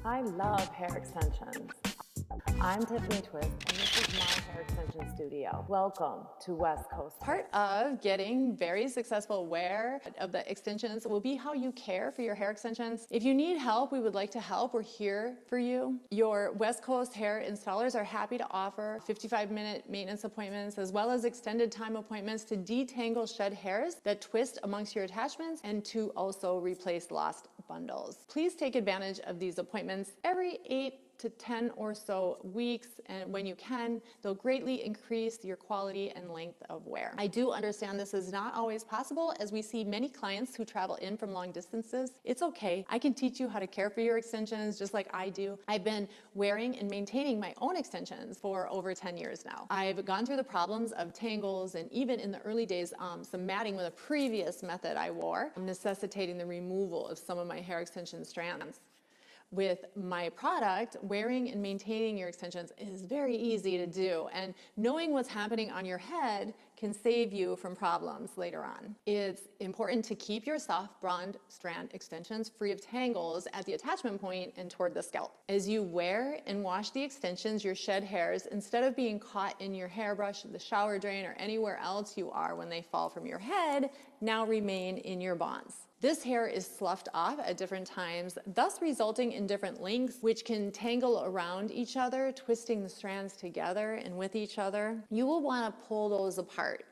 I love hair extensions. I'm Tiffany Twist, and this is my hair extension studio. Welcome to West Coast. Part of getting very successful wear of the extensions will be how you care for your hair extensions. If you need help, we would like to help. We're here for you. Your West Coast hair installers are happy to offer 55-minute maintenance appointments as well as extended time appointments to detangle shed hairs that twist amongst your attachments and to also replace lost bundles. Please take advantage of these appointments every 8 to 10 or so weeks, and when you can, they'll greatly increase your quality and length of wear. I do understand this is not always possible, as we see many clients who travel in from long distances. It's okay. I can teach you how to care for your extensions just like I do. I've been wearing and maintaining my own extensions for over 10 years now. I've gone through the problems of tangles and even in the early days, some matting with a previous method I wore, necessitating the removal of some of my hair extension strands. With my product, wearing and maintaining your extensions is very easy to do, and knowing what's happening on your head can save you from problems later on. It's important to keep your soft blonde strand extensions free of tangles at the attachment point and toward the scalp. As you wear and wash the extensions, your shed hairs, instead of being caught in your hairbrush, the shower drain, or anywhere else you are when they fall from your head, now remain in your bonds. This hair is sloughed off at different times, thus resulting in different lengths, which can tangle around each other, twisting the strands together and with each other. You will want to pull those apart,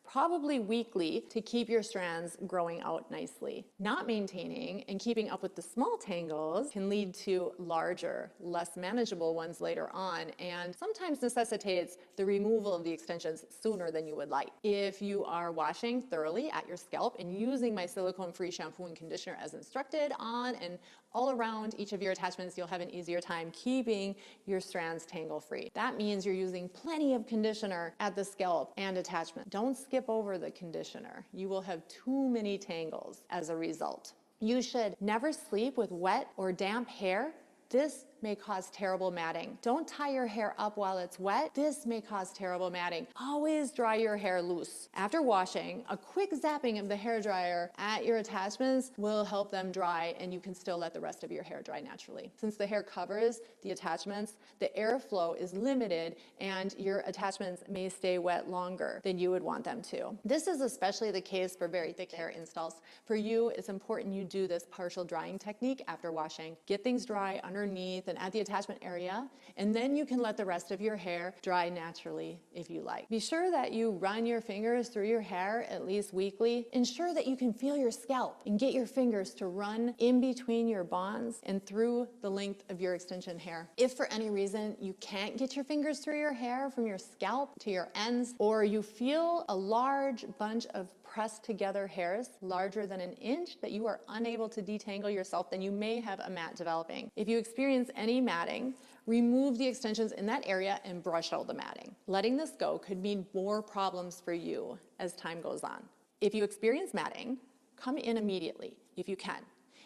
probably weekly, to keep your strands growing out nicely. Not maintaining and keeping up with the small tangles can lead to larger, less manageable ones later on, and sometimes necessitates the removal of the extensions sooner than you would like. If you are washing thoroughly at your scalp and using my silicone-free shampoo and conditioner as instructed on and all around each of your attachments, you'll have an easier time keeping your strands tangle-free. That means you're using plenty of conditioner at the scalp and attachment. Don't skip over the conditioner. You will have too many tangles as a result. You should never sleep with wet or damp hair. This may cause terrible matting. Don't tie your hair up while it's wet. This may cause terrible matting. Always dry your hair loose. After washing, a quick zapping of the hairdryer at your attachments will help them dry, and you can still let the rest of your hair dry naturally. Since the hair covers the attachments, the airflow is limited and your attachments may stay wet longer than you would want them to. This is especially the case for very thick hair installs. For you, it's important you do this partial drying technique after washing. Get things dry underneath and at the attachment area, and then you can let the rest of your hair dry naturally if you like. Be sure that you run your fingers through your hair at least weekly. Ensure that you can feel your scalp and get your fingers to run in between your bonds and through the length of your extension hair. If for any reason you can't get your fingers through your hair from your scalp to your ends, or you feel a large bunch of pressed together hairs larger than an inch that you are unable to detangle yourself, then you may have a mat developing. If you experience any matting, remove the extensions in that area and brush out the matting. Letting this go could mean more problems for you as time goes on. If you experience matting, come in immediately if you can.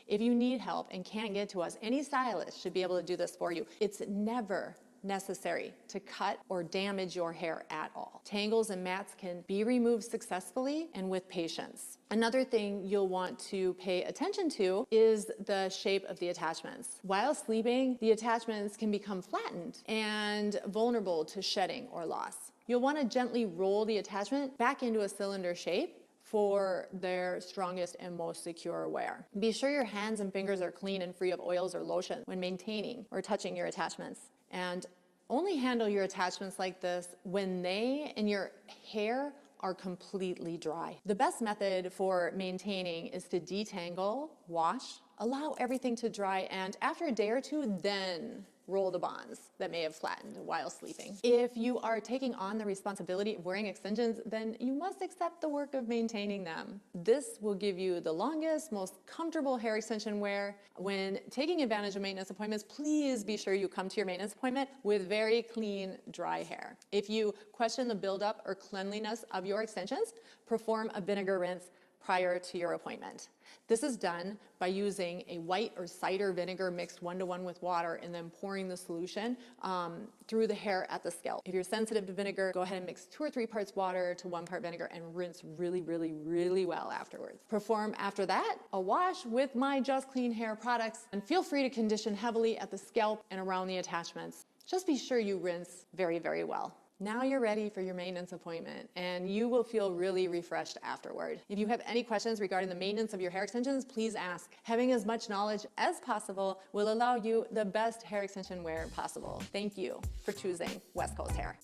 If you need help and can't get to us, any stylist should be able to do this for you. It's never necessary to cut or damage your hair at all. Tangles and mats can be removed successfully and with patience. Another thing you'll want to pay attention to is the shape of the attachments. While sleeping, the attachments can become flattened and vulnerable to shedding or loss. You'll want to gently roll the attachment back into a cylinder shape for their strongest and most secure wear. Be sure your hands and fingers are clean and free of oils or lotion when maintaining or touching your attachments. And only handle your attachments like this when they and your hair are completely dry. The best method for maintaining is to detangle, wash, allow everything to dry, and after a day or two, then roll the bonds that may have flattened while sleeping. If you are taking on the responsibility of wearing extensions, then you must accept the work of maintaining them. This will give you the longest, most comfortable hair extension wear. When taking advantage of maintenance appointments, please be sure you come to your maintenance appointment with very clean, dry hair. If you question the buildup or cleanliness of your extensions, perform a vinegar rinse prior to your appointment. This is done by using a white or cider vinegar mixed 1-to-1 with water and then pouring the solution through the hair at the scalp. If you're sensitive to vinegar, go ahead and mix 2 or 3 parts water to 1 part vinegar and rinse really, really, really well afterwards. Perform after that a wash with my Just Clean Hair products, and feel free to condition heavily at the scalp and around the attachments. Just be sure you rinse very, very well. Now you're ready for your maintenance appointment, and you will feel really refreshed afterward. If you have any questions regarding the maintenance of your hair extensions, please ask. Having as much knowledge as possible will allow you the best hair extension wear possible. Thank you for choosing West Coast Hair.